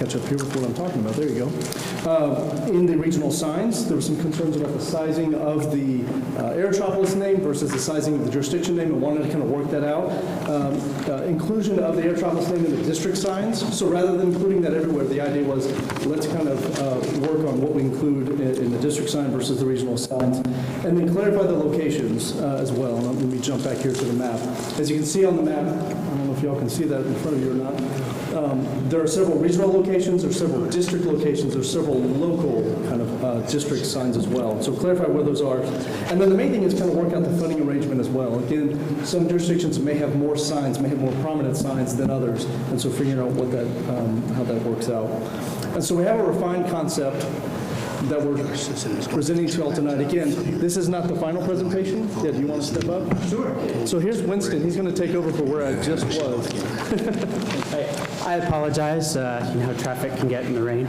catch up here with what I'm talking about. There you go. In the regional signs, there were some concerns about the sizing of the Aerotropolis name versus the sizing of the jurisdiction name, and wanted to kind of work that out. Inclusion of the Aerotropolis name in the district signs. So rather than including that everywhere, the idea was let's kind of work on what we include in the district sign versus the regional signs, and then clarify the locations as well. And let me jump back here to the map. As you can see on the map, I don't know if y'all can see that in front of you or not. There are several regional locations, there are several district locations, there are several local kind of district signs as well. So clarify where those are. And then the main thing is kind of work out the funding arrangement as well. Again, some jurisdictions may have more signs, may have more prominent signs than others, and so figuring out what that, how that works out. And so we have a refined concept that we're presenting to you all tonight. Again, this is not the final presentation. Yeah, do you want to step up? Sure. So here's Winston. He's going to take over for where I just was. I apologize. You know how traffic can get in the rain.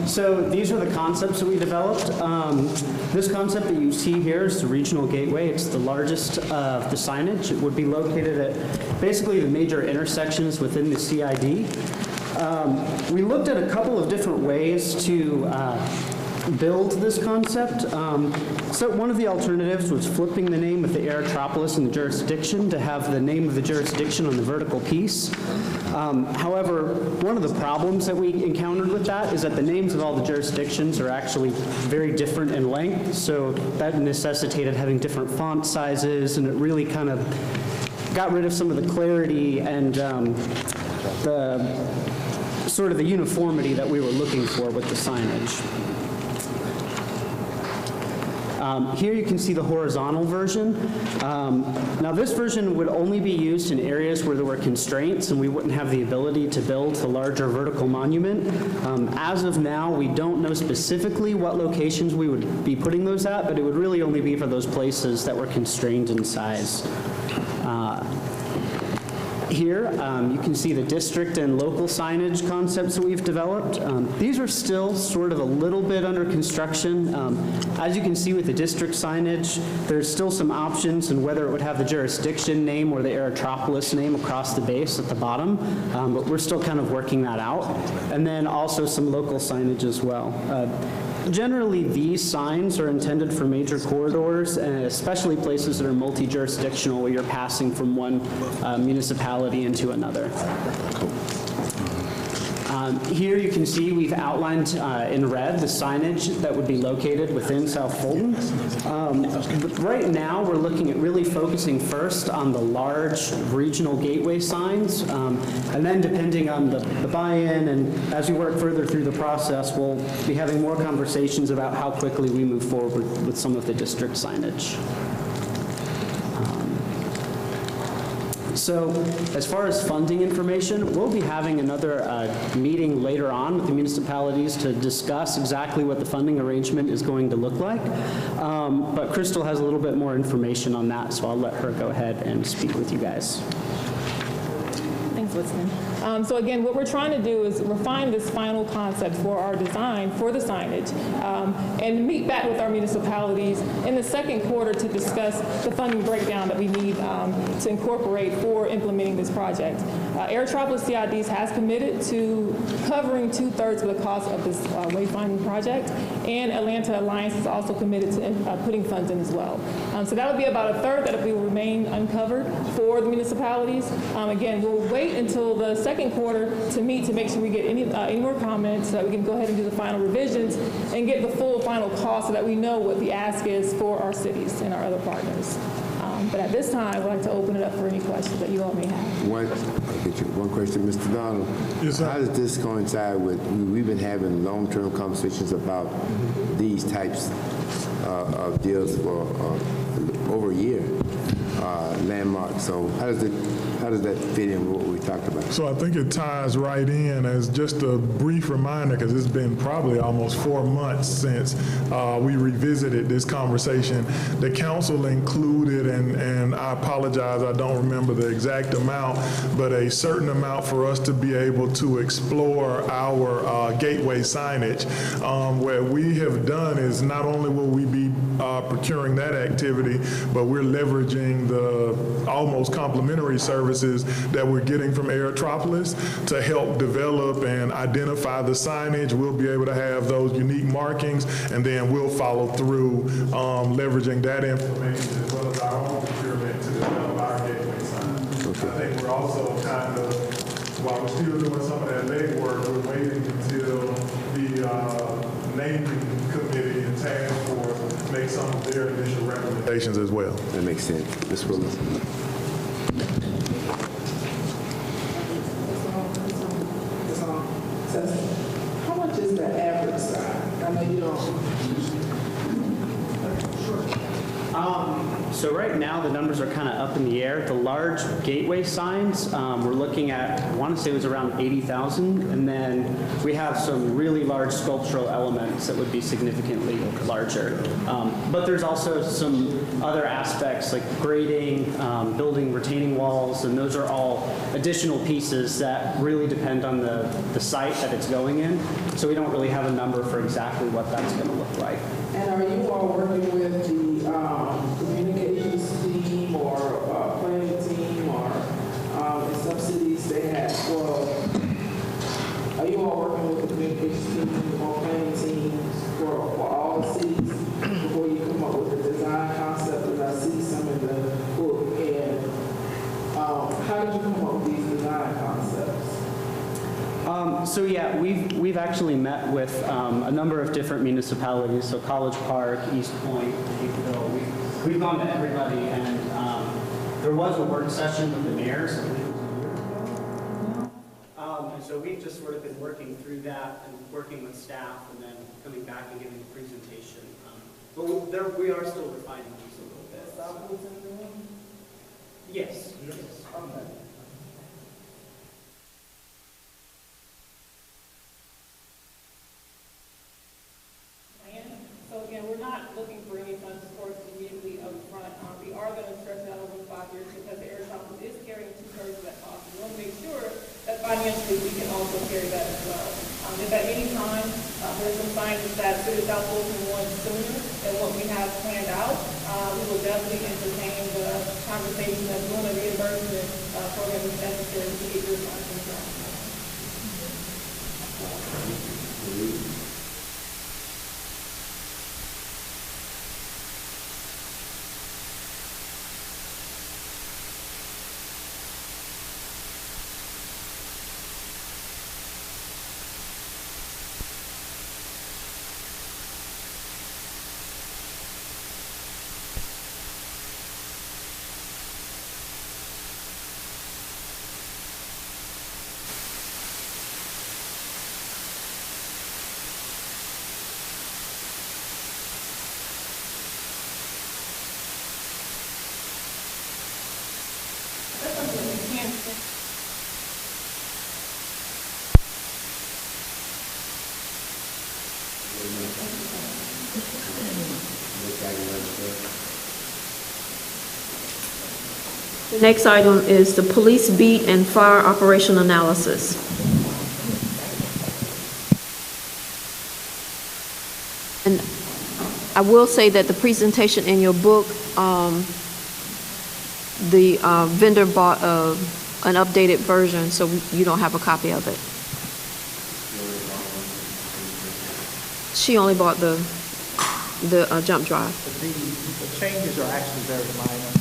So these are the concepts that we developed. This concept that you see here is the regional gateway. It's the largest of the signage. It would be located at basically the major intersections within the CID. We looked at a couple of different ways to build this concept. So one of the alternatives was flipping the name of the Aerotropolis and the jurisdiction to have the name of the jurisdiction on the vertical piece. However, one of the problems that we encountered with that is that the names of all the jurisdictions are actually very different in length, so that necessitated having different font sizes, and it really kind of got rid of some of the clarity and the sort of the uniformity that we were looking for with the signage. Here you can see the horizontal version. Now this version would only be used in areas where there were constraints and we wouldn't have the ability to build the larger vertical monument. As of now, we don't know specifically what locations we would be putting those at, but it would really only be for those places that were constrained in size. Here, you can see the district and local signage concepts that we've developed. These are still sort of a little bit under construction. As you can see with the district signage, there's still some options in whether it would have the jurisdiction name or the Aerotropolis name across the base at the bottom, but we're still kind of working that out. And then also some local signage as well. Generally, these signs are intended for major corridors, and especially places that are multi-jurisdictional, where you're passing from one municipality into another. Here you can see we've outlined in red the signage that would be located within South Fulton. Right now we're looking at really focusing first on the large regional gateway signs, and then depending on the buy-in and as we work further through the process, we'll be having more conversations about how quickly we move forward with some of the district signage. So as far as funding information, we'll be having another meeting later on with the municipalities to discuss exactly what the funding arrangement is going to look like. But Crystal has a little bit more information on that, so I'll let her go ahead and speak with you guys. Thanks, Winston. So again, what we're trying to do is refine this final concept for our design for the signage and meet back with our municipalities in the second quarter to discuss the funding breakdown that we need to incorporate for implementing this project. Aerotropolis CIDs has committed to covering 2/3 of the cost of this wayfinding project, and Atlanta Alliance is also committed to putting funds in as well. So that would be about 1/3 that will remain uncovered for the municipalities. Again, we'll wait until the second quarter to meet to make sure we get any more comments so that we can go ahead and do the final revisions and get the full final cost so that we know what the ask is for our cities and our other partners. But at this time, I'd like to open it up for any questions that you all may have. One question, Mr. Donald. Yes, sir. How does this coincide with, we've been having long-term conversations about these types of deals for over a year, landmarks. So how does that fit in with what we talked about? So I think it ties right in as just a brief reminder, because it's been probably almost 4 months since we revisited this conversation. The council included, and I apologize, I don't remember the exact amount, but a certain amount for us to be able to explore our gateway signage. What we have done is not only will we be procuring that activity, but we're leveraging the almost complementary service services that we're getting from Aerotropolis to help develop and identify the signage. We'll be able to have those unique markings, and then we'll follow through leveraging that information as well as our own procurement to develop our gateway signs. I think we're also kind of, while we're still doing some of that legwork, we're waiting until the naming committee and task force make some of their initial recommendations as well. That makes sense. Ms. Willis. How much is the average size? I know you don't. So right now, the numbers are kind of up in the air. The large gateway signs, we're looking at, I want to say it was around 80,000. And then we have some really large sculptural elements that would be significantly larger. But there's also some other aspects like grading, building retaining walls, and those are all additional pieces that really depend on the site that it's going in. So we don't really have a number for exactly what that's going to look like. And are you all working with the communications team or planning team or in some cities they have, well, are you all working with the communications team or planning team for all the cities before you come up with the design concept? Because I see some in the book. And how did you come up with these design concepts? So yeah, we've actually met with a number of different municipalities, so College Park, East Point, Hapeville. We've gone to everybody, and there was a work session with the mayors, I believe it was a year ago. And so we've just sort of been working through that and working with staff, and then coming back and giving a presentation. But we are still refining these a little bit. Yes. Okay. So again, we're not looking for any funds sourced immediately up front. We are going to stretch out over 5 years because the Aerotropolis is carrying 2/3 of that cost. We want to make sure that financially we can also carry that as well. If at any time there's some signs that City of South Fulton wants sooner than what we have planned out, we will definitely entertain the conversation of doing a reimbursement program if necessary to get your funds in front. The next item is the police beat and fire operation analysis. And I will say that the presentation in your book, the vendor bought an updated version, so you don't have a copy of it. She only bought the jump drive. The changes are actually very minor.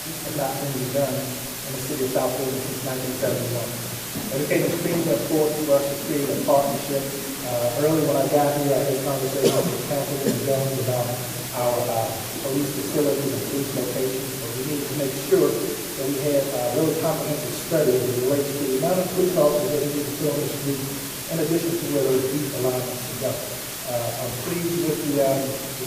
Has not been done in the city of South Fulton since 1971. It became extremely important for us to create a partnership. Early when I got here, I had conversations with Councilman Jones about our police facilities and police locations. So we needed to make sure that we had a really comprehensive study as it relates to the amount of police officers that we need to fill in the street, in addition to where those beat alignments to go. I'm pleased with the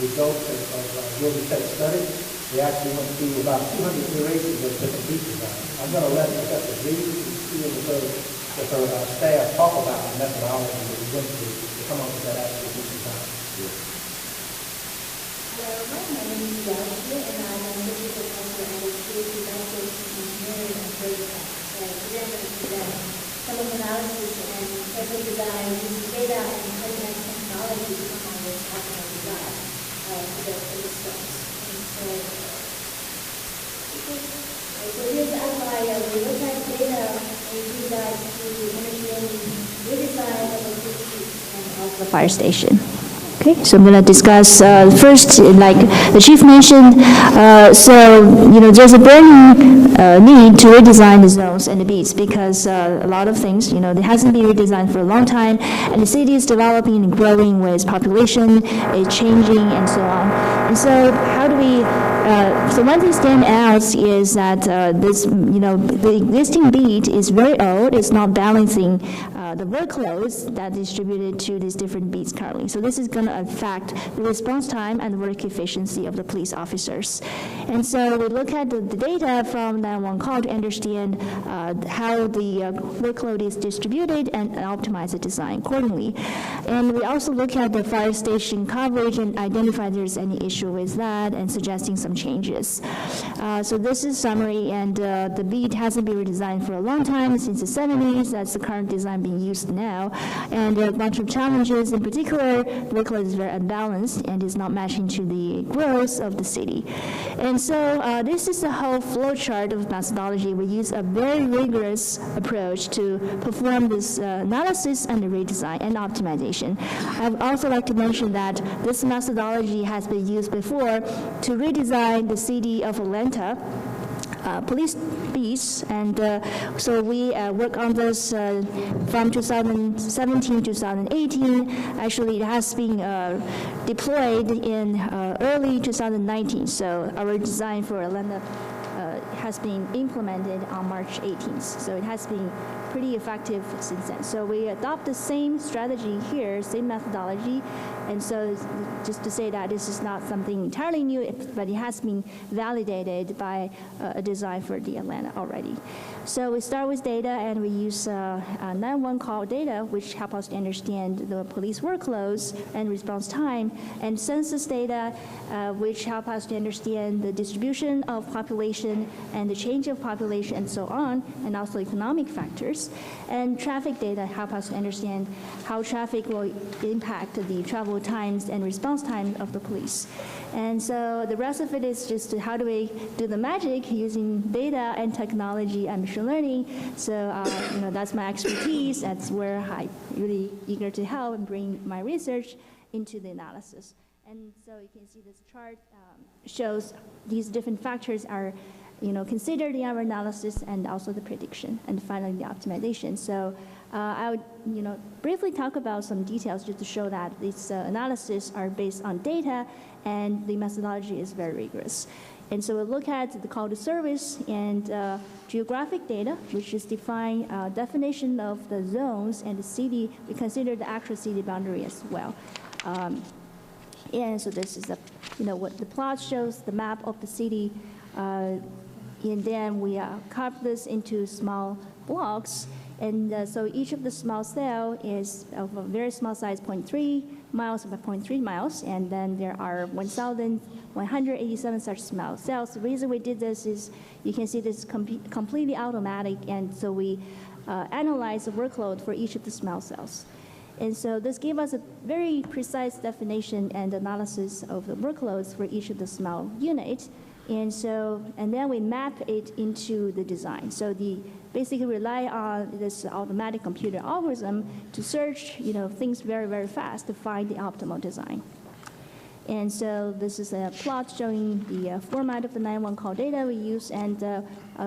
results of your tech study. We actually went through about 200 iterations of different beat designs. I'm going to let Professor Reed with her staff talk about the methodology that we went through to come up with that actual beat design. Hello, my name is Yasha, and I'm a physical counselor at the Development data. And today I'm going to present some of the analysis and careful design using data and cutting-edge technology to come on with optimal design for the stones. So here's the outline. We look at data and use that to understand the redesign of the streets and also the fire station. Okay, so I'm going to discuss first, like the chief mentioned, there's a burning need to redesign the zones and the beats because a lot of things, it hasn't been redesigned for a long time, and the city is developing and growing with population, it's changing, and so on. And so how do we, so one thing stand out is that the existing beat is very old, it's not balancing the workloads that are distributed to these different beats currently. So this is going to affect the response time and work efficiency of the police officers. And so we look at the data from that one call to understand how the workload is distributed and optimize the design accordingly. And we also look at the fire station coverage and identify if there's any issue with that and suggesting some changes. So this is summary, and the beat hasn't been redesigned for a long time, since the 70s. That's the current design being used now. And there are a bunch of challenges. In particular, the workload is very unbalanced and is not matching to the growth of the city. And so this is the whole flow chart of methodology. We use a very rigorous approach to perform this analysis and the redesign and optimization. I would also like to mention that this methodology has been used before to redesign the city of Atlanta police beats, and so we work on this from 2017 to 2018. Actually, it has been deployed in early 2019, so our design for Atlanta has been implemented on March 18th, so it has been pretty effective since then. So we adopt the same strategy here, same methodology, and so just to say that this is not something entirely new, but it has been validated by a design for the Atlanta already. So we start with data, and we use 911 call data, which help us to understand the police workloads and response time, and census data, which help us to understand the distribution of population and the change of population and so on, and also economic factors. And traffic data help us to understand how traffic will impact the travel times and response time of the police. And so the rest of it is just how do we do the magic using data and technology and machine learning. So that's my expertise. That's where I'm really eager to help and bring my research into the analysis. And so you can see this chart shows these different factors are considered in our analysis, and also the prediction, and finally the optimization. So I would briefly talk about some details just to show that these analyses are based on data, and the methodology is very rigorous. And so we'll look at the call to service and geographic data, which is define definition of the zones and the city. We consider the actual city boundary as well. And so this is what the plot shows, the map of the city. And then we carve this into small blocks. And so each of the small cell is of a very small size, 0.3 miles by 0.3 miles. And then there are 1,187 such small cells. The reason we did this is you can see this is completely automatic. And so we analyze the workload for each of the small cells. And so this gave us a very precise definition and analysis of the workloads for each of the small units. And then we map it into the design. So basically rely on this automatic computer algorithm to search, things very, very fast to find the optimal design. And so this is a plot showing the format of the 911 call data we use. And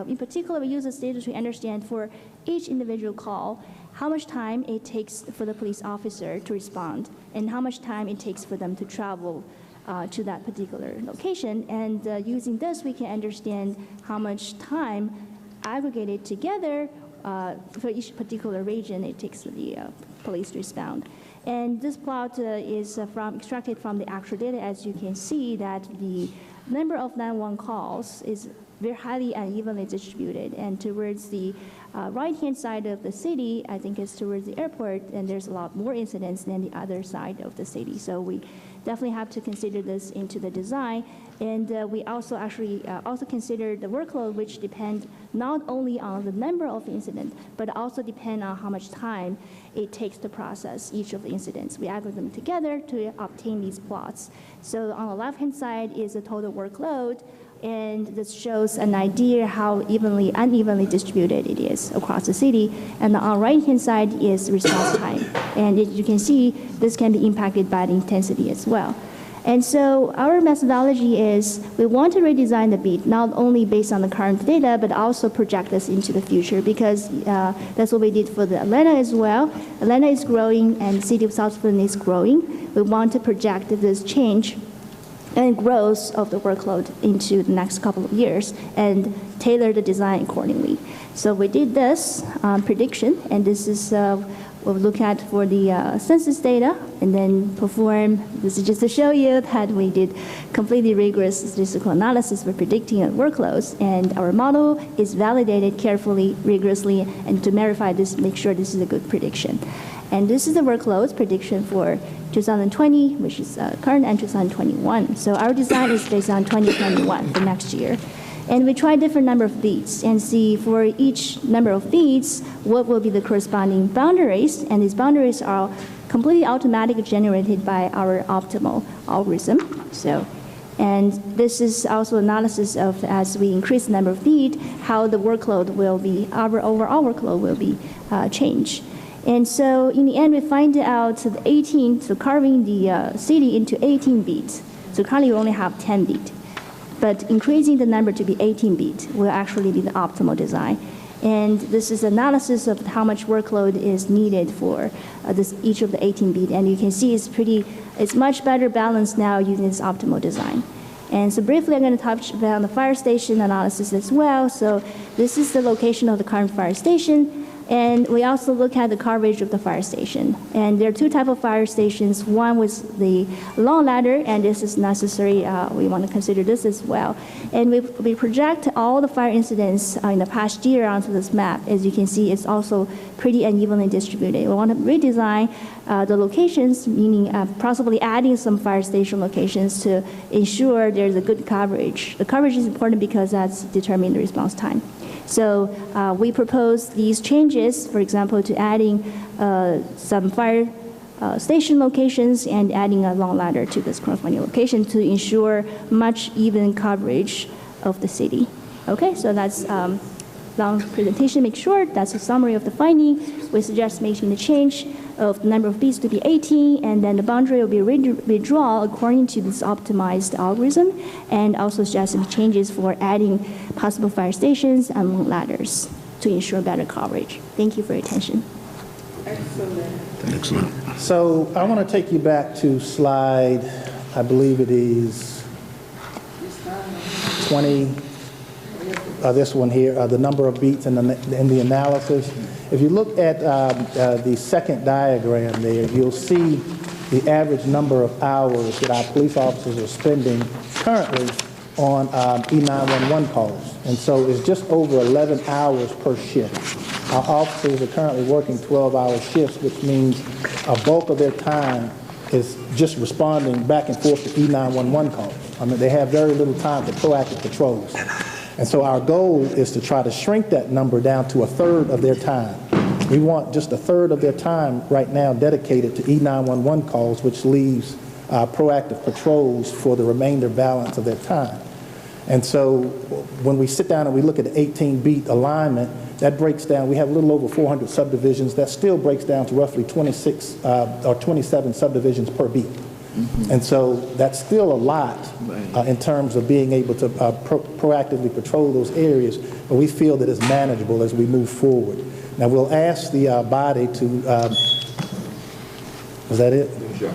in particular, we use this data to understand for each individual call how much time it takes for the police officer to respond and how much time it takes for them to travel to that particular location. And using this, we can understand how much time aggregated together for each particular region it takes the police to respond. And this plot is extracted from the actual data. As you can see that the number of 911 calls is very highly unevenly distributed. And towards the right-hand side of the city, I think it's towards the airport, and there's a lot more incidents than the other side of the city. So we definitely have to consider this into the design. And we also actually also consider the workload, which depends not only on the number of incidents, but also depend on how much time it takes to process each of the incidents. We aggregate them together to obtain these plots. So on the left-hand side is the total workload, and this shows an idea how unevenly distributed it is across the city. And on the right-hand side is response time. And as you can see, this can be impacted by the intensity as well. And so our methodology is we want to redesign the beat, not only based on the current data, but also project this into the future, because that's what we did for the Atlanta as well. Atlanta is growing and the city of South Fulton is growing. We want to project this change and growth of the workload into the next couple of years and tailor the design accordingly. So we did this prediction, and this is what we look at for the census data, and then perform, this is just to show you that we did completely rigorous statistical analysis for predicting workloads, and our model is validated carefully, rigorously, and to verify this, make sure this is a good prediction. And this is the workloads prediction for 2020, which is current, and 2021. So our design is based on 2021 for next year. And we try different number of beats and see for each number of beats what will be the corresponding boundaries. And these boundaries are completely automatically generated by our optimal algorithm. So, and this is also analysis of, as we increase the number of beats, how the workload will be, our overall workload will be changed. And so in the end, we find out so carving the city into 18 beats. So currently we only have 10 beats. But increasing the number to be 18 beats will actually be the optimal design. And this is analysis of how much workload is needed for each of the 18 beats. And you can see it's much better balanced now using this optimal design. And so briefly, I'm going to touch on the fire station analysis as well. So this is the location of the current fire station. And we also look at the coverage of the fire station. And there are two types of fire stations. One with the long ladder, and this is necessary. We want to consider this as well. And we project all the fire incidents in the past year onto this map. As you can see, it's also pretty unevenly distributed. We want to redesign the locations, meaning possibly adding some fire station locations to ensure there's a good coverage. The coverage is important because that's determining the response time. So we propose these changes, for example, to adding some fire station locations and adding a long ladder to this corresponding location to ensure much even coverage of the city. Okay, so that's long presentation. Make sure that's a summary of the finding. We suggest making the change of the number of beats to be 18, and then the boundary will be redrawn according to this optimized algorithm, and also suggest some changes for adding possible fire stations and long ladders to ensure better coverage. Thank you for your attention. Excellent. So I want to take you back to slide, I believe it is 20, this one here, the number of beats in the analysis. If you look at the second diagram there, you'll see the average number of hours that our police officers are spending currently on E911 calls. And so it's just over 11 hours per shift. Our officers are currently working 12-hour shifts, which means a bulk of their time is just responding back and forth to E911 calls. I mean, they have very little time for proactive patrols. And so our goal is to try to shrink that number down to a third of their time. We want just a third of their time right now dedicated to E911 calls, which leaves proactive patrols for the remainder balance of their time. And so when we sit down and we look at the 18-beat alignment, that breaks down, we have a little over 400 subdivisions. That still breaks down to roughly 26 or 27 subdivisions per beat. Mm-hmm. And so that's still a lot in terms of being able to proactively patrol those areas, but we feel that it's manageable as we move forward. Now we'll ask the body to, is that it? Sure.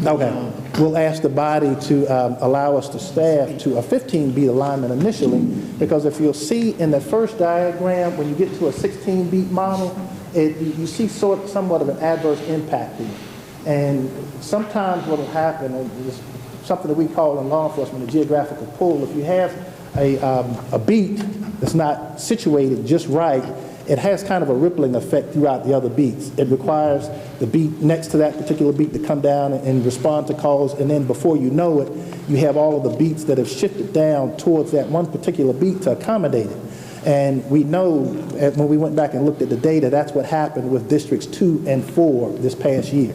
Okay. We'll ask the body to allow us to staff to a 15-beat alignment initially, because if you'll see in the first diagram, when you get to a 16-beat model, you see somewhat of an adverse impact here. And sometimes what will happen is something that we call in law enforcement a geographical pull. If you have a beat that's not situated just right, it has kind of a rippling effect throughout the other beats. It requires the beat next to that particular beat to come down and respond to calls, and then before you know it, you have all of the beats that have shifted down towards that one particular beat to accommodate it. And we know, when we went back and looked at the data, that's what happened with districts 2 and 4 this past year.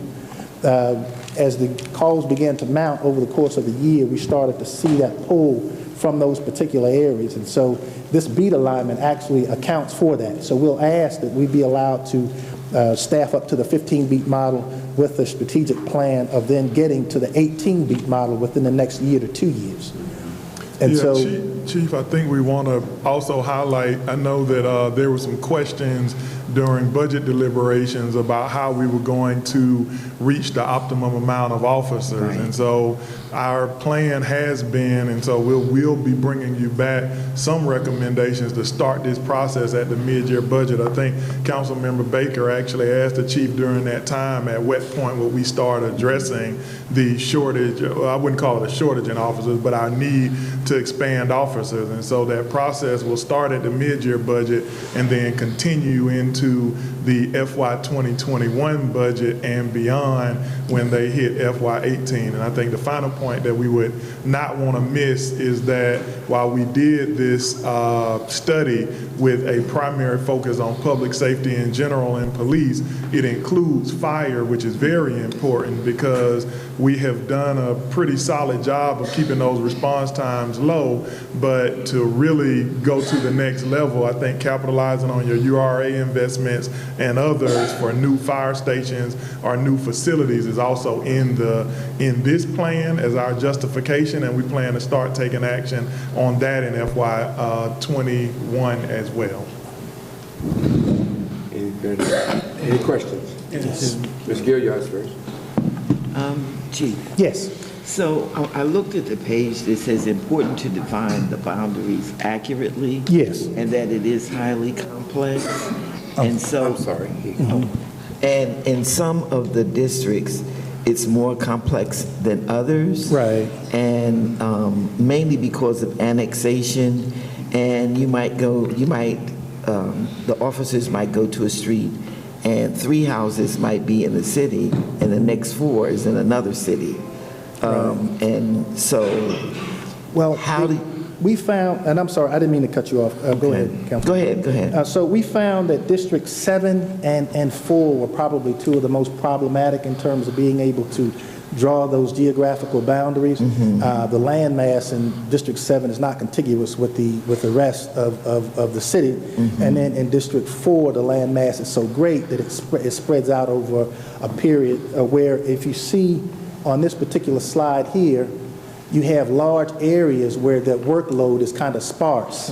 As the calls began to mount over the course of the year, we started to see that pull from those particular areas. And so this beat alignment actually accounts for that. So we'll ask that we be allowed to staff up to the 15-beat model with a strategic plan of then getting to the 18-beat model within the next year to 2 years. And Yeah, so, Chief, I think we want to also highlight, I know that there were some questions during budget deliberations about how we were going to reach the optimum amount of officers. And so our plan has been, and so we'll be bringing you back some recommendations to start this process at the mid-year budget. I think Councilmember Baker actually asked the chief during that time at what point will we start addressing the shortage, well, I wouldn't call it a shortage in officers, but our need to expand officers. And so that process will start at the mid-year budget and then continue into the FY 2021 budget and beyond when they hit FY 18. And I think the final point that we would not want to miss is that while we did this study with a primary focus on public safety in general and police, it includes fire, which is very important because we have done a pretty solid job of keeping those response times low, but to really go to the next level, I think capitalizing on your URA investments and others for new fire stations or new facilities is also in this plan as our justification, and we plan to start taking action on that in FY 21 as well. Any questions? Yes. Ms. Gilliard's first. Chief, yes. so I looked at the page that says important to define the boundaries accurately. Yes. And that it is highly complex. And so, I'm sorry. and in some of the districts, it's more complex than others. Right. And mainly because of annexation, and the officers might go to a street and 3 houses might be in the city and the next 4 is in another city. And so, Well, how do we found, and I'm sorry, I didn't mean to cut you off. Go ahead, Councilman. Go ahead. So we found that District 7 and 4 were probably 2 of the most problematic in terms of being able to draw those geographical boundaries. The land mass in District 7 is not contiguous with the rest of the city. And then in District 4, the land mass is so great that it spreads out over a period where, if you see on this particular slide here, you have large areas where the workload is kind of sparse.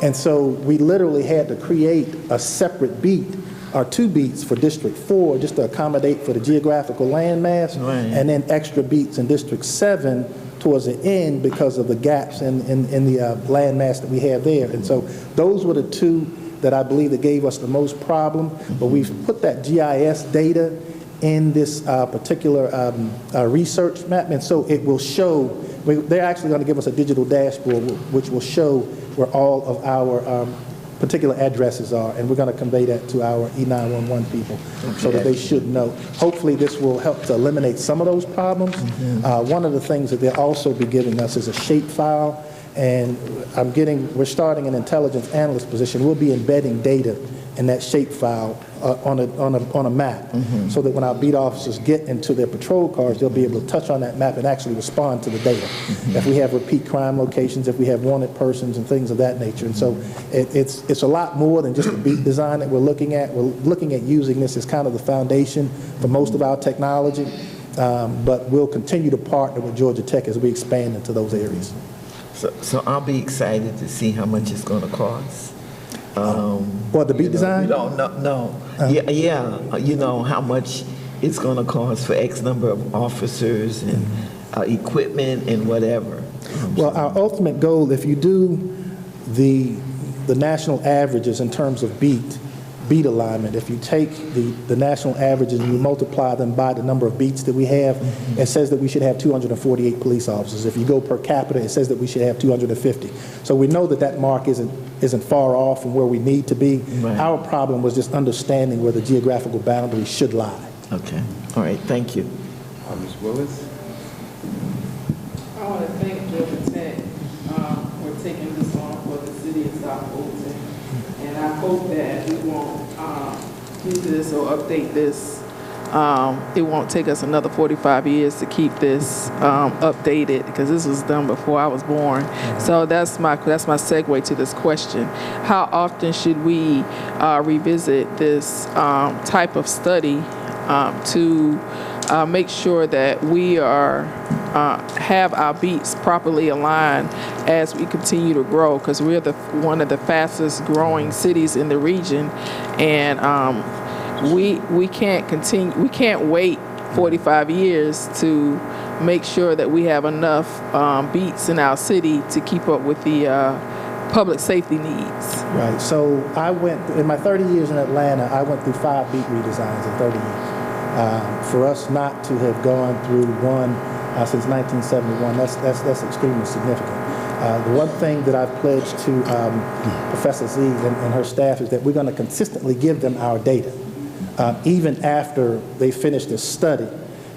And so we literally had to create a separate beat or 2 beats for District 4 just to accommodate for the geographical landmass, and then extra beats in District 7 towards the end because of the gaps in the landmass that we have there. And so those were the 2 that I believe that gave us the most problem, but we've put that GIS data in this particular research map, and so it will show, they're actually going to give us a digital dashboard which will show where all of our particular addresses are, and we're going to convey that to our E911 people so that they should know. Hopefully this will help to eliminate some of those problems. One of the things that they'll also be giving us is a shape file, and we're starting an intelligence analyst position. We'll be embedding data in that shape file on a map, so that when our beat officers get into their patrol cars, they'll be able to touch on that map and actually respond to the data. If we have repeat crime locations, if we have wanted persons and things of that nature. And so it's a lot more than just the beat design that we're looking at. We're looking at using this as kind of the foundation for most of our technology, but we'll continue to partner with Georgia Tech as we expand into those areas. So I'll be excited to see how much it's going to cost. What, the beat design? No. You know how much it's going to cost for X number of officers and equipment and whatever. Well, our ultimate goal, if you do the national averages in terms of beat alignment, if you take the national averages and you multiply them by the number of beats that we have, it says that we should have 248 police officers. If you go per capita, it says that we should have 250. So we know that mark isn't isn't far off from where we need to be. Right. Our problem was just understanding where the geographical boundaries should lie. Okay, all right, thank you. Ms. Willis? I want to thank Georgia Tech for taking this on for the city of South Fulton. And I hope that we won't do this or update this. It won't take us another 45 years to keep this updated, because this was done before I was born. So that's my segue to this question. How often should we revisit this type of study to make sure that we have our beats properly aligned as we continue to grow, because we're one of the fastest growing cities in the region, and we can't wait 45 years to make sure that we have enough beats in our city to keep up with the public safety needs. Right, so in my 30 years in Atlanta, I went through 5 beat redesigns in 30 years. For us not to have gone through one since 1971, that's extremely significant. The one thing that I've pledged to Professor Z and her staff is that we're going to consistently give them our data, even after they finish this study.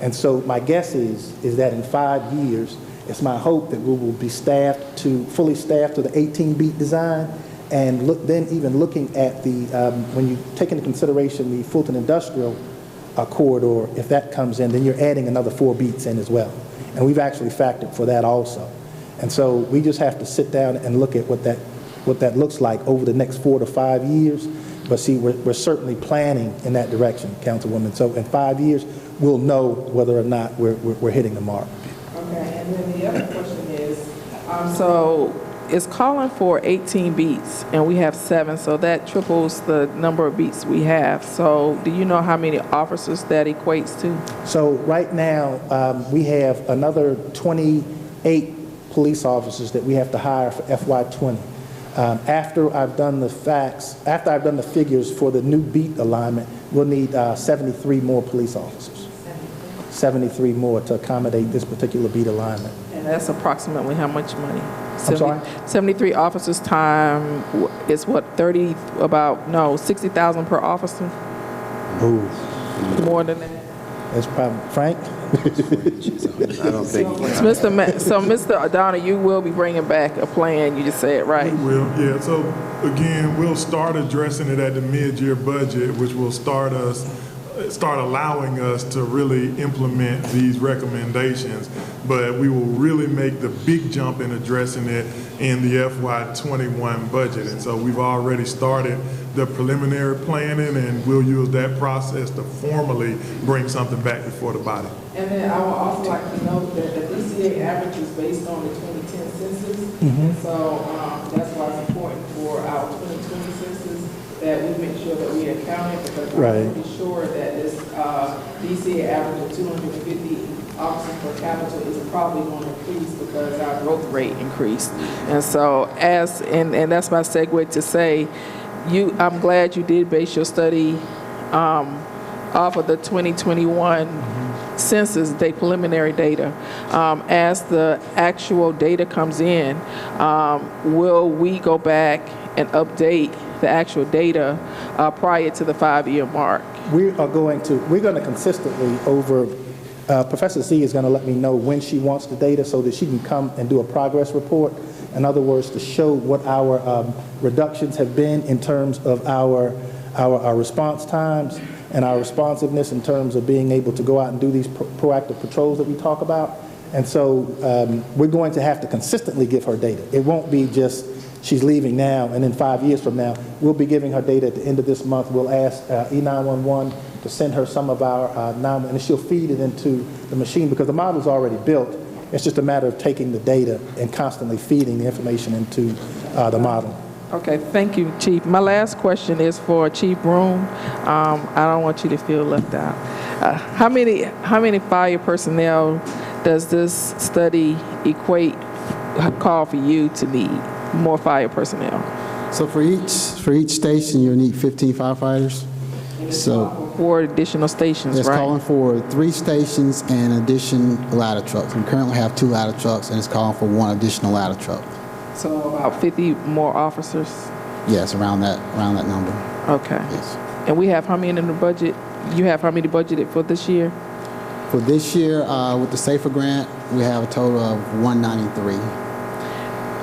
And so my guess is that in 5 years, it's my hope that we will be fully staffed to the 18-beat design, and then even looking at the, when you take into consideration the Fulton Industrial corridor, if that comes in, then you're adding another 4 beats in as well. And we've actually factored for that also. And so we just have to sit down and look at what that looks like over the next 4 to 5 years. But see, we're certainly planning in that direction, Councilwoman. So in 5 years, we'll know whether or not we're hitting the mark. Okay, and then the other question is, so it's calling for 18 beats, and we have 7, so that triples the number of beats we have. So do you know how many officers that equates to? So right now, we have another 28 police officers that we have to hire for FY20. After I've done the figures for the new beat alignment, we'll need 73 more police officers. 73 more to accommodate this particular beat alignment. And that's approximately how much money? I'm sorry? 73 officers time is what, 60,000 per officer? Ooh. More than that? That's probably, Frank? I don't think. So Mr. O'Donnell, you will be bringing back a plan, you just said, right? We will, yeah. So again, we'll start addressing it at the mid-year budget, which will start allowing us to really implement these recommendations, but we will really make the big jump in addressing it in the FY21 budget. And so we've already started the preliminary planning, and we'll use that process to formally bring something back before the body. and then I would also like to note that the DCA average is based on the 2010 census, and so that's why it's important for our 2020 census that we make sure that we account it, because I'm pretty sure that this DCA average of 250 officers per capita is probably going to increase because our growth Rate increased. And so and that's my segue to say, I'm glad you did base your study off of the 2021 census preliminary data. As the actual data comes in, will we go back and update the actual data prior to the 5-year mark? We're going to consistently Professor Z is going to let me know when she wants the data so that she can come and do a progress report. In other words, to show what our reductions have been in terms of our response times and our responsiveness in terms of being able to go out and do these proactive patrols that we talk about. And so we're going to have to consistently give her data. It won't be just she's leaving now and then 5 years from now. We'll be giving her data at the end of this month. We'll ask E911 to send her some of our and she'll feed it into the machine because the model's already built. It's just a matter of taking the data and constantly feeding the information into the model. Okay, thank you, Chief. My last question is for Chief Broom. I don't want you to feel left out. How many fire personnel does this study call for you to need? More fire personnel? So for each station, you'll need 15 firefighters. So 4 additional stations, it's right? calling for 3 stations and addition ladder trucks. We currently have 2 ladder trucks, and it's calling for 1 additional ladder truck. So about 50 more officers? Yes, around that number. Okay. Yes. And we have how many in the budget? You have how many budgeted for this year? For this year, with the SAFER grant, we have a total of 193.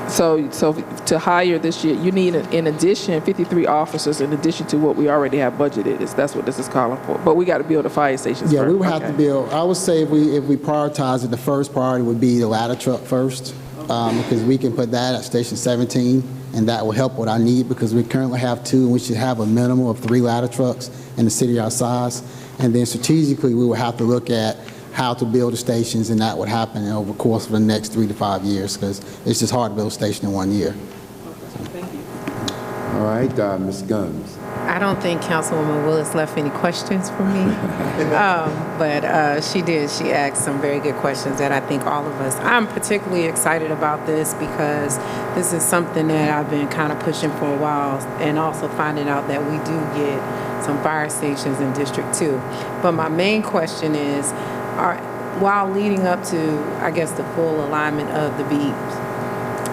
So to hire this year, you need, in addition, 53 officers in addition to what we already have budgeted. That's what this is calling for. But we got to build the fire stations Yeah, first. we would have to build, I would say if we prioritize it, the first priority would be the ladder truck first, because we can put that at Station 17, and that will help what I need, because we currently have 2, and we should have a minimum of 3 ladder trucks in the city our size. And then strategically, we would have to look at how to build the stations, and that would happen over the course of the next 3 to 5 years, because it's just hard to build a station in 1 year. Thank you. All right, Ms. Guns. I don't think Councilwoman Willis left any questions for me, but she did. She asked some very good questions that I think all of us, I'm particularly excited about this because this is something that I've been kind of pushing for a while, and also finding out that we do get some fire stations in District 2. But my main question is, while leading up to, I guess, the full alignment of the beats,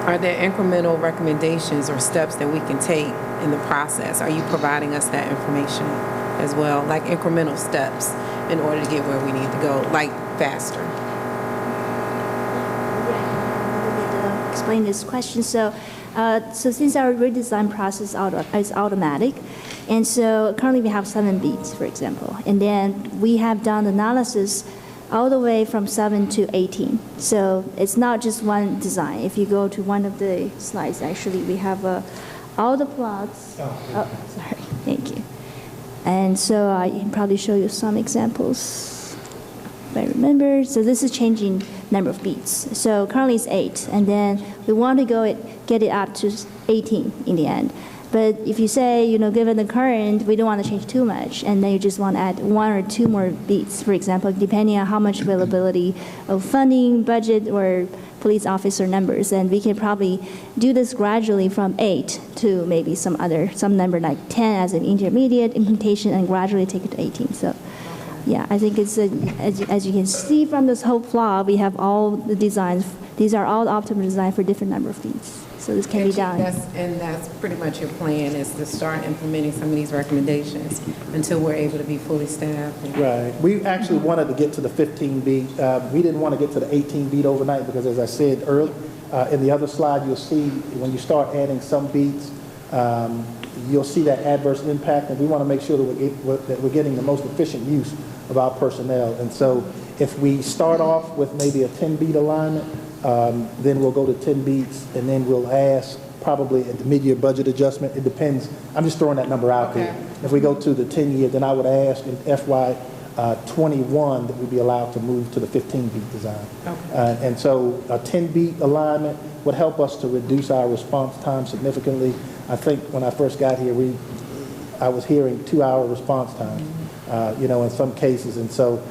are there incremental recommendations or steps that we can take in the process? Are you providing us that information as well, like incremental steps in order to get where we need to go, like faster? Yeah, explain this question. So since our redesign process is automatic, and so currently we have 7 beats, for example, and then we have done analysis all the way from 7 to 18. So it's not just one design. If you go to one of the slides, actually, we have all the plots. Oh, sorry. Thank you. And so I can probably show you some examples, if I remember. So this is changing number of beats. So currently it's 8, and then we want to get it up to 18 in the end. But if you say, given the current, we don't want to change too much, and then you just want to add 1 or 2 more beats, for example, depending on how much availability of funding, budget, or police officer numbers, and we can probably do this gradually from 8 to maybe some number like 10 as an intermediate implementation, and gradually take it to 18. So, yeah, I think it's as you can see from this whole plot, we have all the designs. These are all optimal designs for different number of beats. So this can be done. That's pretty much your plan, is to start implementing some of these recommendations until we're able to be fully staffed. Right. We actually wanted to get to the 15 beat. We didn't want to get to the 18 beat overnight because, as I said earlier, in the other slide, you'll see when you start adding some beats, you'll see that adverse impact, and we want to make sure that we're getting the most efficient use of our personnel. And so if we start off with maybe a 10 beat alignment, then we'll go to 10 beats, and then we'll ask probably at the mid-year budget adjustment. It depends. I'm just throwing that number out there. If we go to the 10-year, then I would ask in FY 21 that we be allowed to move to the 15 beat design. And so a 10 beat alignment would help us to reduce our response time significantly. I think when I first got here, I was hearing 2-hour response time, in some cases. And so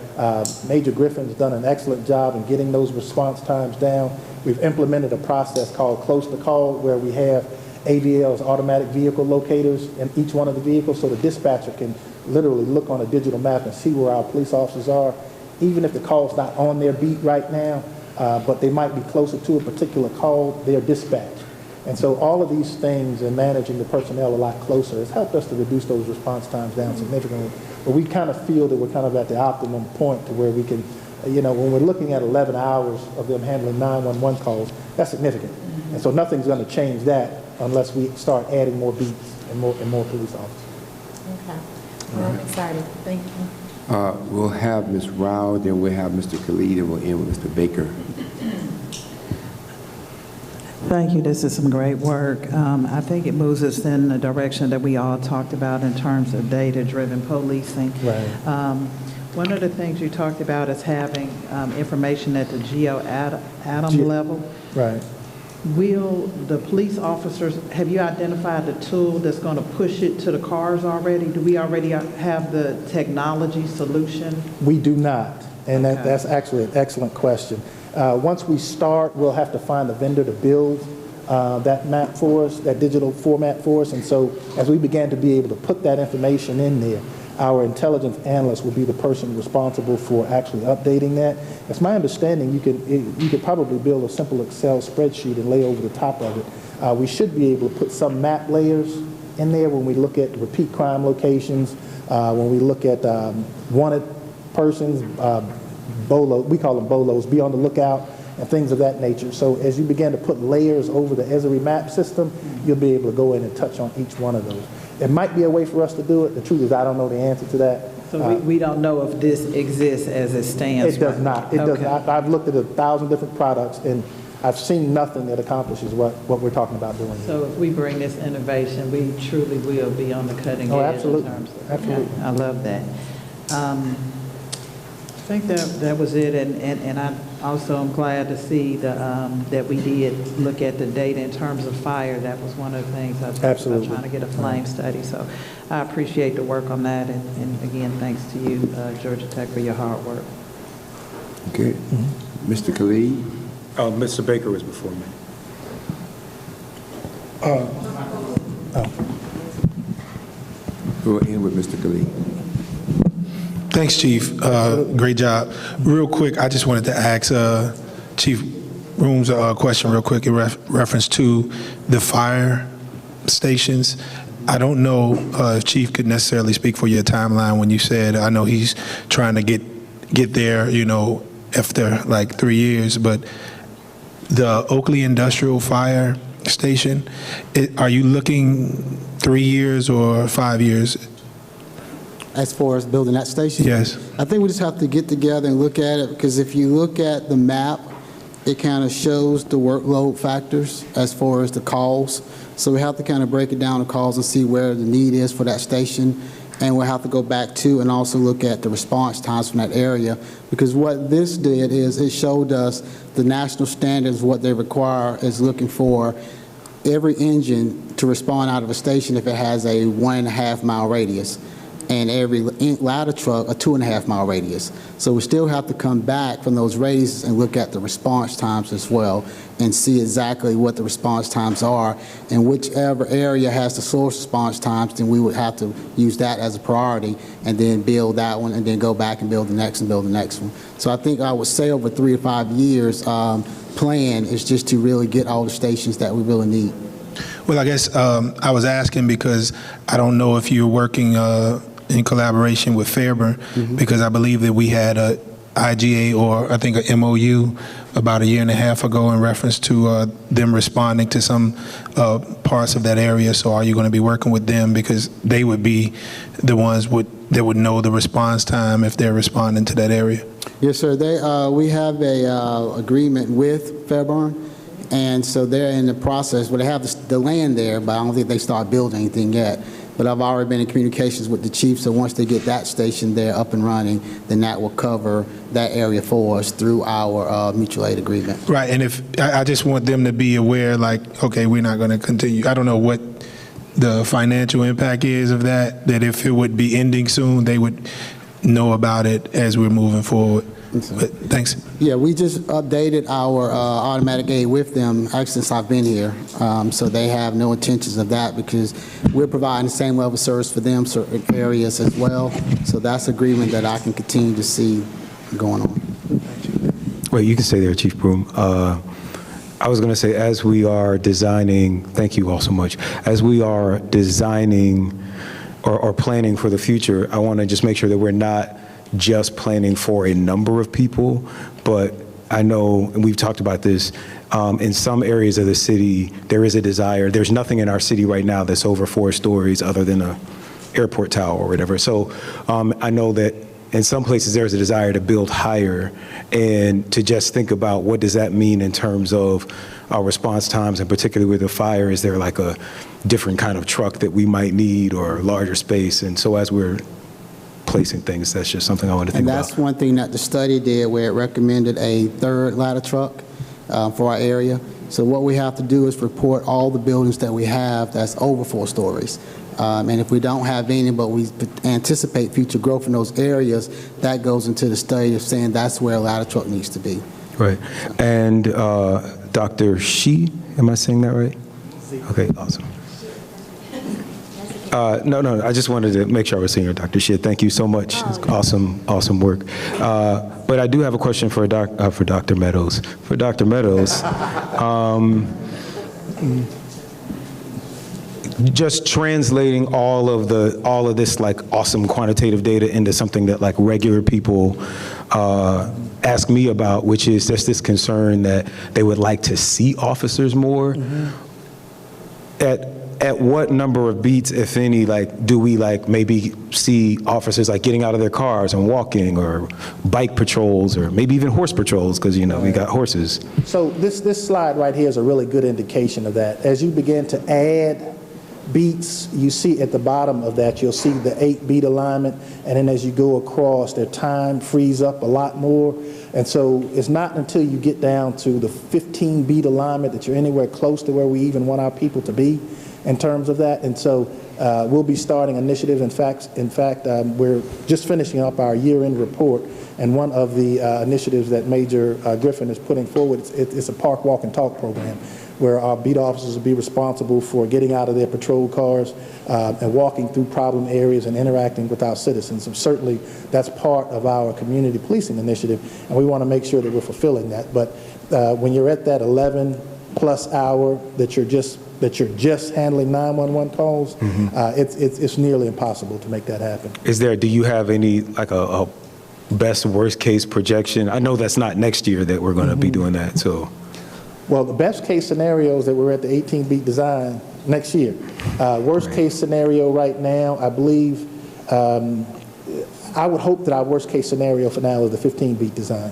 Major Griffin's done an excellent job in getting those response times down. We've implemented a process called Close to Call, where we have AVL's automatic vehicle locators in each one of the vehicles, so the dispatcher can literally look on a digital map and see where our police officers are, even if the call's not on their beat right now, but they might be closer to a particular call, they're dispatched. And so all of these things and managing the personnel a lot closer has helped us to reduce those response times down significantly. But we kind of feel that we're kind of at the optimum point to where we can, when we're looking at 11 hours of them handling 911 calls, that's significant. And so nothing's going to change that unless we start adding more beats and more police officers. Okay. Well, I'm excited. Thank you. We'll have Ms. Rao, then we'll have Mr. Khalid, and we'll end with Mr. Baker. Thank you. This is some great work. I think it moves us in the direction that we all talked about in terms of data-driven policing. Right. One of the things you talked about is having information at the geo-atom level. Right. Will the police officers, have you identified the tool that's going to push it to the cars already? Do we already have the technology solution? We do not, and that's actually an excellent question. Once we start, we'll have to find a vendor to build that map for us, that digital format for us. And so as we began to be able to put that information in there, Our intelligence analyst will be the person responsible for actually updating that. It's my understanding you could probably build a simple Excel spreadsheet and lay over the top of it. We should be able to put some map layers in there when we look at repeat crime locations, when we look at wanted persons, we call them BOLOs, be on the lookout, and things of that nature. So as you begin to put layers over the Esri map system, you'll be able to go in and touch on each one of those. There might be a way for us to do it. The truth is I don't know the answer to that. So we don't know if this exists as it stands. It does not. It does not. I've looked at 1,000 different products, and I've seen nothing that accomplishes what we're talking about doing. So if we bring this innovation, we truly will be on the cutting edge. Absolutely. In terms of, Absolutely. I love that. I think that was it, and I also am glad to see that we did look at the data in terms of fire. That was one of the things I was Absolutely. trying to get a flame study. So I appreciate the work on that, and again, thanks to you, Georgia Tech, for your hard work. Okay. Mr. Khalid? Oh, Mr. Baker was before me. We'll end with Mr. Khalid. Thanks, Chief. Great job. Real quick, I just wanted to ask Chief Rooms a question real quick in reference to the fire stations. I don't know if Chief could necessarily speak for your timeline when you said, I know he's trying to get there, after like 3 years, but the Oakley Industrial Fire Station, are you looking 3 years or 5 years? As far as building that station? Yes. I think we just have to get together and look at it, because if you look at the map, it kind of shows the workload factors as far as the calls. So we have to kind of break it down, the calls, and see where the need is for that station. And we'll have to go back to and also look at the response times from that area, because what this did is it showed us the national standards, what they require is looking for every engine to respond out of a station if it has a 1.5 mile radius, and every ladder truck a 2.5 mile radius. So we still have to come back from those radiuses and look at the response times as well, and see exactly what the response times are, and whichever area has the source response times, then we would have to use that as a priority, and then build that one, and then go back and build the next and build the next one. So I think I would say over 3 to 5 years plan is just to really get all the stations that we really need. Well, I guess I was asking because I don't know if you're working in collaboration with Fairburn, because I believe that we had a IGA, or I think a MOU about 1.5 years ago in reference to them responding to some parts of that area. So are you going to be working with them, because they would be the ones that would know the response time if they're responding to that area? Yes, sir. We have a agreement with Fairburn, and so they're in the process. Well, they have the land there, but I don't think they start building anything yet. But I've already been in communications with the chief, so once they get that station there up and running, then that will cover that area for us through our mutual aid agreement. Right, and if I just want them to be aware, like, okay, we're not going to continue. I don't know what the financial impact is of that if it would be ending soon, they would know about it as we're moving forward. But thanks. Yeah, we just updated our automatic aid with them actually since I've been here. So they have no intentions of that, because we're providing the same level of service for them, certain areas as well. So that's agreement that I can continue to see going on. Wait, you can stay there, Chief Broom. I was going to say, as we are designing, thank you all so much, as we are designing or planning for the future, I want to just make sure that we're not just planning for a number of people, but I know, and we've talked about this, in some areas of the city, there is a desire. There's nothing in our city right now that's over 4 stories other than a airport tower or whatever. So I know that in some places there's a desire to build higher, and to just think about what does that mean in terms of our response times, and particularly with the fire, is there like a different kind of truck that we might need, or larger space? And so as we're placing things, that's just something I want to think about. And that's one thing that the study did, where it recommended a 3rd ladder truck for our area. So what we have to do is report all the buildings that we have that's over 4 stories. And if we don't have any, but we anticipate future growth in those areas, that goes into the study of saying that's where a ladder truck needs to be. Right. And Dr. Shi, am I saying that right? Okay, awesome. No, I just wanted to make sure I was seeing her, Dr. Shea. Thank you so much. It's awesome work. But I do have a question for Dr. Meadows. For Dr. Meadows, just translating all of this like awesome quantitative data into something that like regular people ask me about, which is just this concern that they would like to see officers more. At what number of beats, if any, like do we like maybe see officers like getting out of their cars and walking, or bike patrols, or maybe even horse patrols, because you know we got horses. So this slide right here is a really good indication of that. As you begin to add beats, you see at the bottom of that, you'll see the 8 beat alignment, and then as you go across, their time frees up a lot more. And so it's not until you get down to the 15 beat alignment that you're anywhere close to where we even want our people to be in terms of that. And so we'll be starting initiatives. In fact, we're just finishing up our year-end report, and one of the initiatives that Major Griffin is putting forward, it's a park, walk, and talk program, where our beat officers will be responsible for getting out of their patrol cars and walking through problem areas and interacting with our citizens. And certainly that's part of our community policing initiative, and we want to make sure that we're fulfilling that. But when you're at that 11+ hour that you're just handling 911 calls, it's nearly impossible to make that happen. Do you have any like a best worst case projection? I know that's not next year that we're going to be doing that, so. Well, the best case scenario is that we're at the 18 beat design next year. Worst case scenario right now, I believe, I would hope that our worst case scenario for now is the 15 beat design,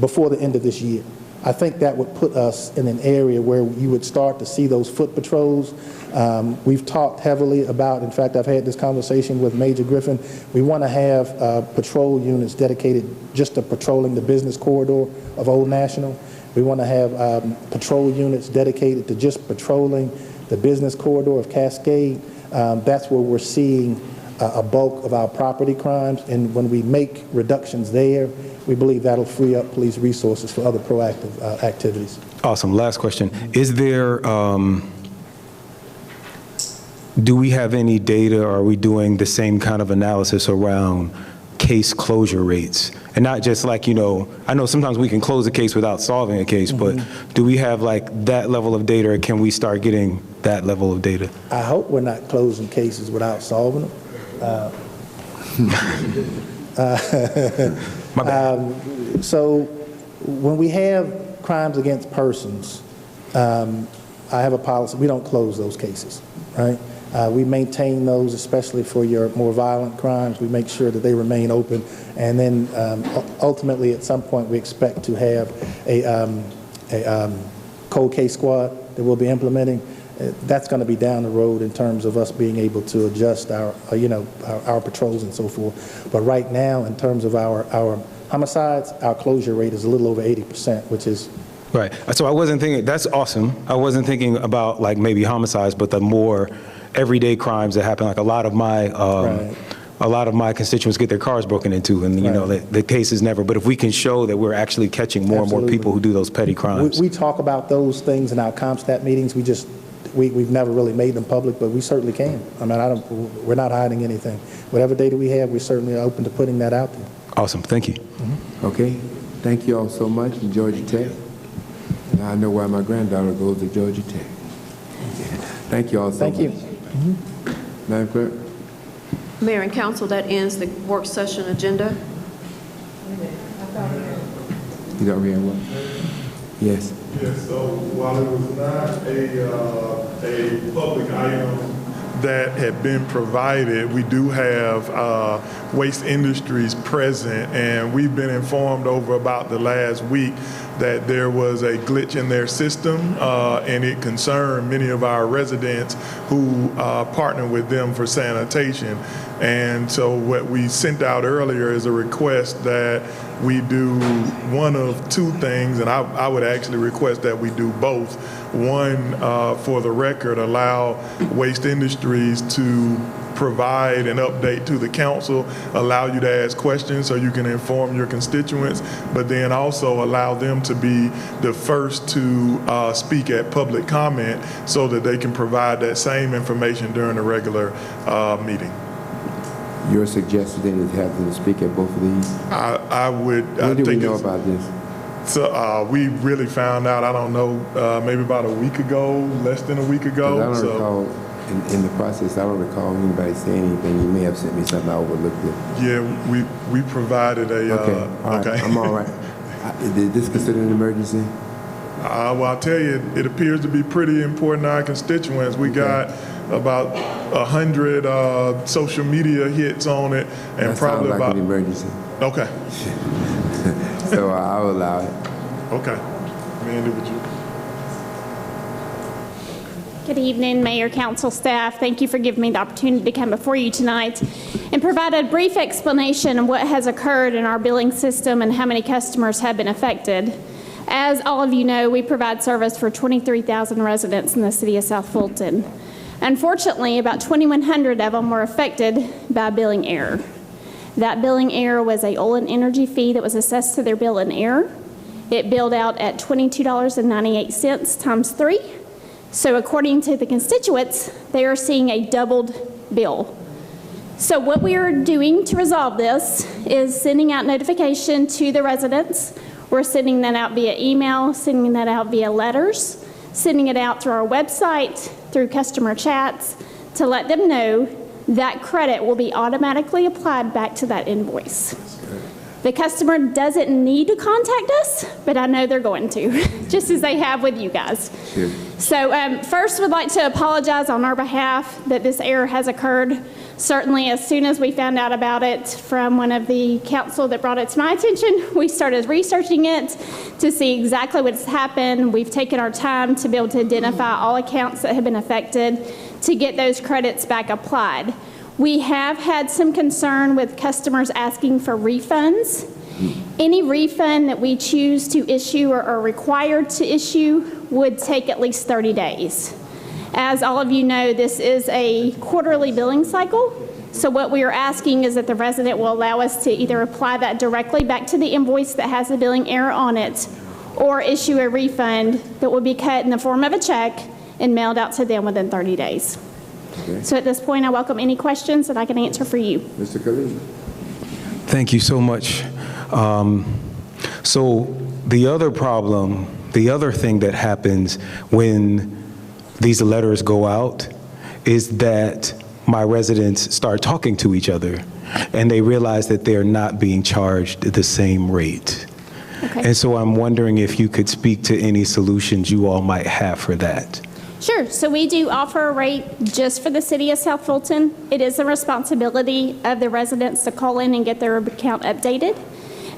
before the end of this year. I think that would put us in an area where you would start to see those foot patrols. We've talked heavily about, in fact, I've had this conversation with Major Griffin. We want to have patrol units dedicated just to patrolling the business corridor of Old National. We want to have patrol units dedicated to just patrolling the business corridor of Cascade. That's where we're seeing a bulk of our property crimes, and when we make reductions there, we believe that'll free up police resources for other proactive activities. Awesome. Last question. Is there, do we have any data, or are we doing the same kind of analysis around case closure rates? And not just like, you know, I know sometimes we can close a case without solving a case, but do we have like that level of data, or can we start getting that level of data? I hope we're not closing cases without solving them. So when we have crimes against persons, I have a policy, we don't close those cases, right? We maintain those, especially for your more violent crimes. We make sure that they remain open, and then ultimately at some point we expect to have a cold case squad that we'll be implementing. That's going to be down the road in terms of us being able to adjust our patrols and so forth. But right now, in terms of our homicides, our closure rate is a little over 80%, which is right. So I wasn't thinking, that's awesome. I wasn't thinking about like maybe homicides, but the more everyday crimes that happen. Like a lot of my constituents get their cars broken into, and you know the case is never. But if we can show that we're actually catching more and more people who do those petty crimes, we talk about those things in our CompStat meetings. We've never really made them public, but we certainly can. I mean, we're not hiding anything. Whatever data we have, we certainly are open to putting that out there. Awesome. Thank you. Okay. Thank you all so much in Georgia Tech. Now I know why my granddaughter goes to Georgia Tech. Thank you all so much. Thank you. Madam Clerk. Mayor and Council, that ends the work session agenda. You got me one? Yes. Yes, so while it was not a public item that had been provided, we do have Waste Industries present, and we've been informed over about the last week that there was a glitch in their system, and it concerned many of our residents who partner with them for sanitation. And so what we sent out earlier is a request that we do one of two things, and I would actually request that we do both. One, for the record, allow Waste Industries to provide an update to the council, allow you to ask questions so you can inform your constituents, but then also allow them to be the first to speak at public comment so that they can provide that same information during a regular meeting. Your suggestion then is have them speak at both of these? I would. When did we know about this? So we really found out, I don't know, maybe about a week ago, less than a week ago. I don't recall, in the process, I don't recall anybody saying anything. You may have sent me something, I overlooked it. Yeah, we provided a, okay, all right. okay. I'm all right. Is this considered an emergency? Well, I'll tell you, it appears to be pretty important to our constituents. We got about 100 social media hits on it, and that probably sounds like about an emergency. Okay. So I'll allow it. Okay. Mandy, would you? Good evening, Mayor, Council, staff. Thank you for giving me the opportunity to come before you tonight and provide a brief explanation of what has occurred in our billing system and how many customers have been affected. As all of you know, we provide service for 23,000 residents in the city of South Fulton. Unfortunately, about 2,100 of them were affected by billing error. That billing error was a Olin energy fee that was assessed to their bill in error. It billed out at $22.98 times 3. So according to the constituents, they are seeing a doubled bill. So what we are doing to resolve this is sending out notification to the residents. We're sending that out via email, sending that out via letters, sending it out through our website, through customer chats, to let them know that credit will be automatically applied back to that invoice. The customer doesn't need to contact us, but I know they're going to, just as they have with you guys. Sure. So first, we'd like to apologize on our behalf that this error has occurred. Certainly, as soon as we found out about it from one of the council that brought it to my attention, we started researching it to see exactly what's happened. We've taken our time to be able to identify all accounts that have been affected to get those credits back applied. We have had some concern with customers asking for refunds. Any refund that we choose to issue or are required to issue would take at least 30 days. As all of you know, this is a quarterly billing cycle. So what we are asking is that the resident will allow us to either apply that directly back to the invoice that has the billing error on it, or issue a refund that will be cut in the form of a check and mailed out to them within 30 days. Okay. So at this point, I welcome any questions that I can answer for you. Mr. Khalid. Thank you so much. So the other problem, the other thing that happens when these letters go out is that my residents start talking to each other and they realize that they're not being charged the same rate. Okay. And so I'm wondering if you could speak to any solutions you all might have for that. Sure. So we do offer a rate just for the city of South Fulton. It is the responsibility of the residents to call in and get their account updated.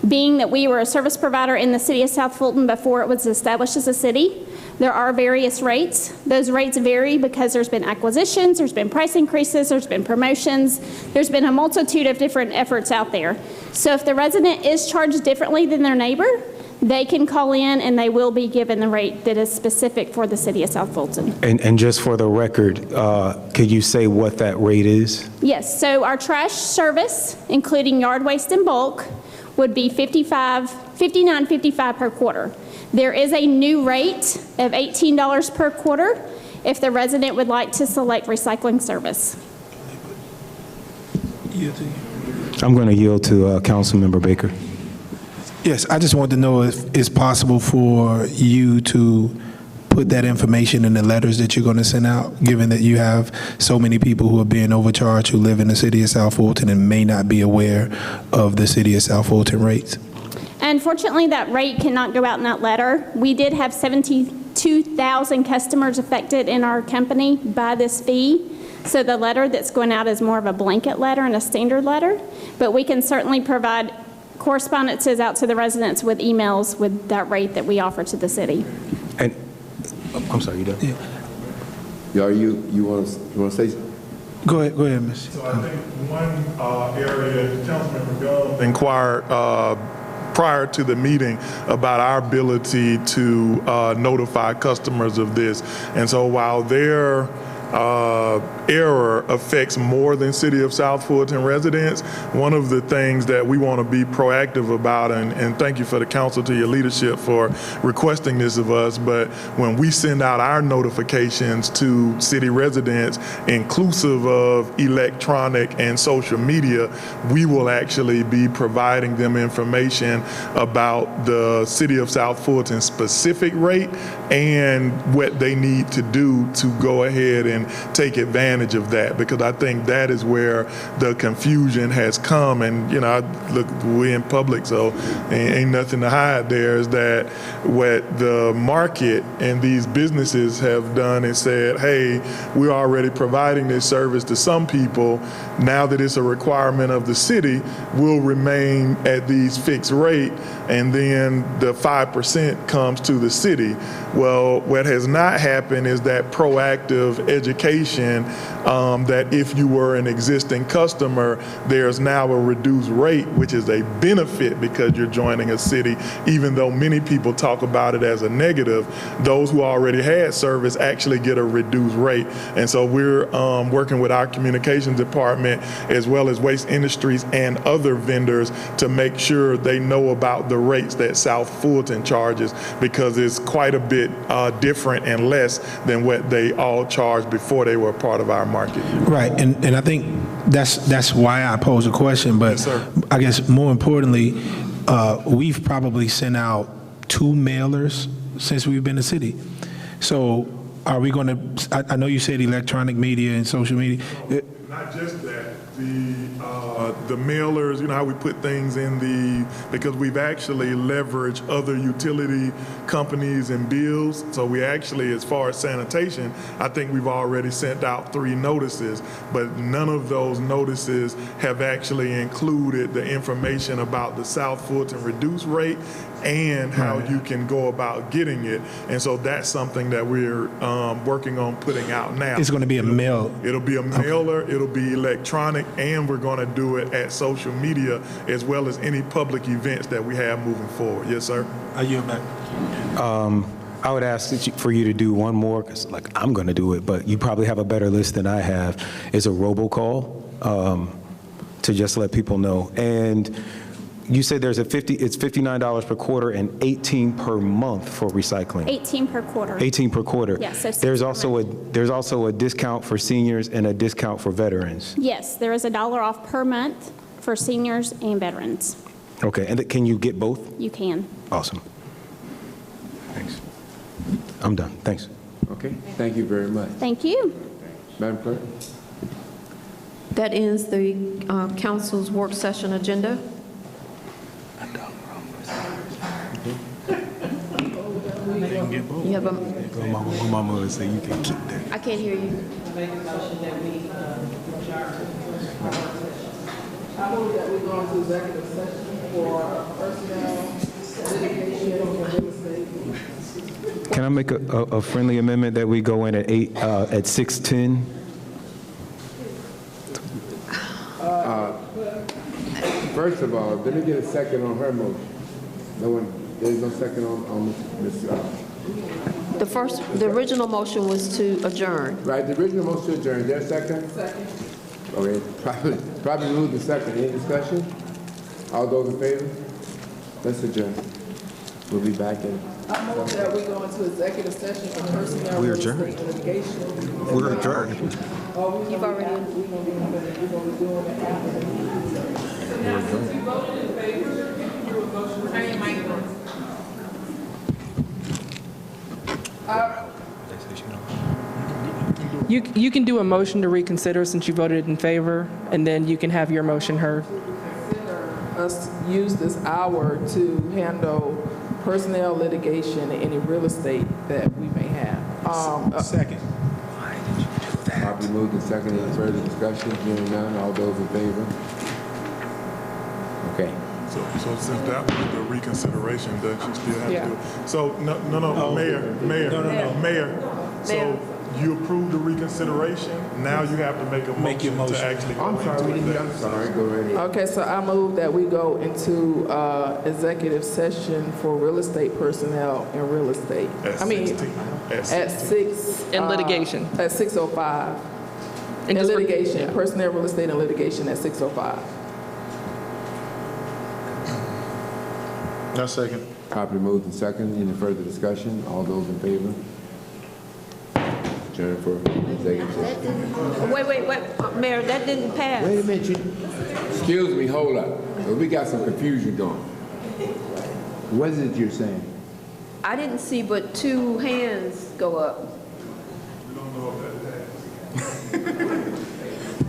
Being that we were a service provider in the city of South Fulton before it was established as a city, there are various rates. Those rates vary because there's been acquisitions, there's been price increases, there's been promotions, there's been a multitude of different efforts out there. So if the resident is charged differently than their neighbor, they can call in and they will be given the rate that is specific for the city of South Fulton. And just for the record, could you say what that rate is? Yes, so our trash service, including yard waste and bulk, would be $59.55 per quarter. There is a new rate of $18 per quarter if the resident would like to select recycling service. I'm going to yield to Councilmember Baker. Yes, I just wanted to know if it's possible for you to put that information in the letters that you're going to send out, given that you have so many people who are being overcharged who live in the city of South Fulton and may not be aware of the city of South Fulton rates. Unfortunately, that rate cannot go out in that letter. We did have 72,000 customers affected in our company by this fee. So the letter that's going out is more of a blanket letter and a standard letter, but we can certainly provide correspondences out to the residents with emails with that rate that we offer to the city. And I'm sorry, you done? Yeah. You want to say? Go ahead, Ms. So I think one area, Councilmember Gum inquired prior to the meeting about our ability to notify customers of this. And so while their error affects more than City of South Fulton residents. One of the things that we want to be proactive about, and thank you for the council to your leadership for requesting this of us, but when we send out our notifications to city residents, inclusive of electronic and social media, we will actually be providing them information about the City of South Fulton specific rate and what they need to do to go ahead and take advantage of that, because I think that is where the confusion has come. And look, we're in public, so ain't nothing to hide there, is that what the market and these businesses have done is said, hey, we're already providing this service to some people. Now that it's a requirement of the city, we'll remain at these fixed rate, and then the 5% comes to the city. Well, what has not happened is that proactive education that if you were an existing customer, there's now a reduced rate, which is a benefit because you're joining a city. Even though many people talk about it as a negative, those who already had service actually get a reduced rate. And so we're working with our communications department as well as Waste Industries and other vendors to make sure they know about the rates that South Fulton charges, because it's quite a bit different and less than what they all charged before they were a part of our market. Right, and I think that's why I pose a question, but Yes, sir. I guess more importantly, we've probably sent out 2 mailers since we've been a city. So are we going to, I know you said electronic media and social media. Not just that, the mailers, how we put things in because we've actually leveraged other utility companies and bills. So we actually, as far as sanitation, I think we've already sent out 3 notices, but none of those notices have actually included the information about the South Fulton reduced rate and how you can go about getting it. And so that's something that we're working on putting out now. It's going to be a mail. It'll be a mailer, it'll be electronic, and we're going to do it at social media as well as any public events that we have moving forward. Yes, sir? Are you back? I would ask for you to do one more, because I'm going to do it, but you probably have a better list than I have, is a robocall to just let people know. And you said it's $59 per quarter and $18 per month for recycling. 18 per quarter. 18 per quarter. Yes, so there's also a discount for seniors and a discount for veterans. Yes, there is $1 off per month for seniors and veterans. Okay, and can you get both? You can. Awesome. Thanks. I'm done. Thanks. Okay, thank you very much. Thank you. Madam Clerk? That ends the council's work session agenda. You have My mama would say you can keep that. I can't hear you. Make a motion that we adjourn. I move that we go into executive session for personnel, litigation, and real estate. Can I make a friendly amendment that we go in at 6:10? First of all, let me get a second on her motion. There's no second on Ms. The original motion was to adjourn. Right, the original motion to adjourn. Is there a second? Second. Okay, probably moved the second. Any discussion? All those in favor? Let's adjourn. We'll be back in. I move that we go into executive session for personnel, real estate, and litigation. We're adjourned. You've already. We're gonna be doing it after the meeting. So now, since you voted in favor, you can do a motion. You can do a motion to reconsider since you voted in favor, and then you can have your motion heard. Consider us use this hour to handle personnel, litigation, and any real estate that we may have. Second. Probably moved the second. Any further discussion? Hearing none. All those in favor? Okay. So since that was the reconsideration, does she still have Yeah. to do it? So, no, Mayor. So you approved the reconsideration, now you have to make a motion to actually go into executive. I'm sorry, go right ahead. Okay, so I move that we go into executive session for real estate personnel and real estate. At I mean, 16. at 6. In litigation. At 6:05. And In just- litigation, yeah. personnel, real estate, and litigation at 6:05. No second. Properly moved and second. Any further discussion? All those in favor? Adjourn for executive session. Wait, Mayor, that didn't pass. Wait a minute. Excuse me, hold up. We got some confusion going. What is it you're saying? I didn't see but 2 hands go up.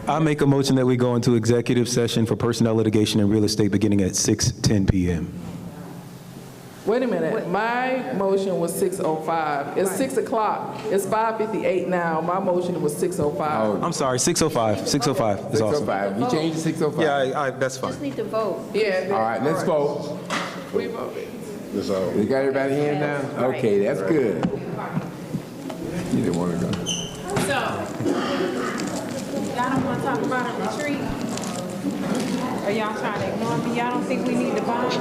I make a motion that we go into executive session for personnel litigation and real estate beginning at 6:10 p.m. Wait a minute, my motion was 6:05. It's 6 o'clock. It's 5:58 now. My motion was 6:05. I'm sorry, 6:05. 6:05 is awesome. 6:05. You changed to 6:05? Yeah, that's fine. Just need to vote. Yeah. All right, let's vote. We voted. You got everybody here now? Okay, that's good. You didn't want to go. So, y'all don't want to talk about a retreat? Or y'all trying to ignore me? Y'all don't think we need to bond?